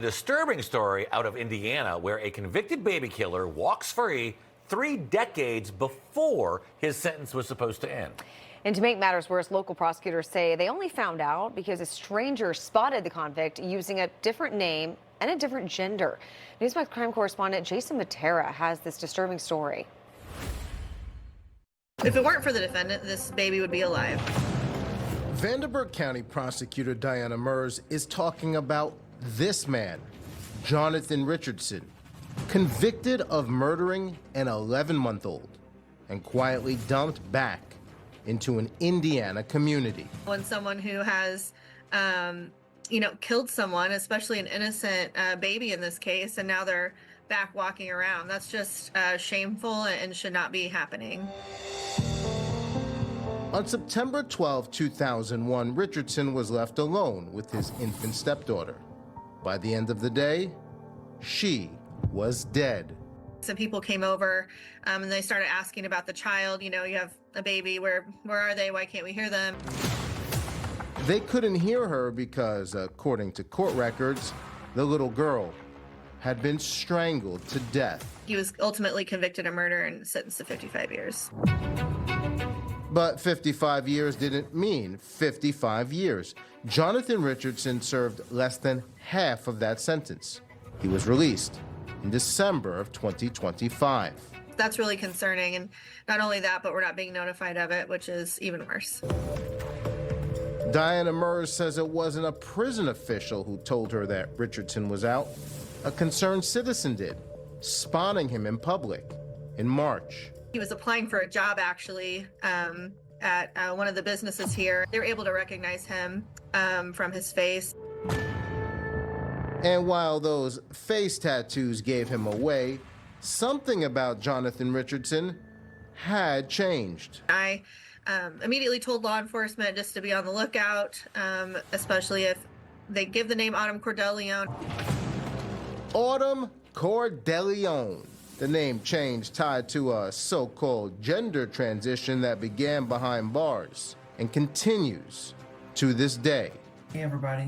Disturbing story out of Indiana where a convicted baby killer walks free 3 decades before his sentence was supposed to end. And to make matters worse, local prosecutors say they only found out because a stranger spotted the convict using a different name and a different gender. Newsmax crime correspondent Jason Matera has this disturbing story. If it weren't for the defendant, this baby would be alive. Vanderburgh County Prosecutor Diana Mers is talking about this man, Jonathan Richardson, convicted of murdering an 11-month-old and quietly dumped back into an Indiana community. When someone who has, killed someone, especially an innocent baby in this case, and now they're back walking around, that's just shameful and should not be happening. On September 12, 2001, Richardson was left alone with his infant stepdaughter. By the end of the day, she was dead. Some people came over and they started asking about the child. You know, you have a baby, where are they? Why can't we hear them? They couldn't hear her because, according to court records, the little girl had been strangled to death. He was ultimately convicted of murder and sentenced to 55 years. But 55 years didn't mean 55 years. Jonathan Richardson served less than half of that sentence. He was released in December of 2025. That's really concerning, and not only that, but we're not being notified of it, which is even worse. Diana Mers says it wasn't a prison official who told her that Richardson was out. A concerned citizen did, spotting him in public in March. He was applying for a job, actually, at one of the businesses here. They were able to recognize him from his face. And while those face tattoos gave him away, something about Jonathan Richardson had changed. I immediately told law enforcement just to be on the lookout, especially if they give the name Autumn Cordeleone. Autumn Cordeleone. The name change tied to a so-called gender transition that began behind bars and continues to this day. Hey, everybody.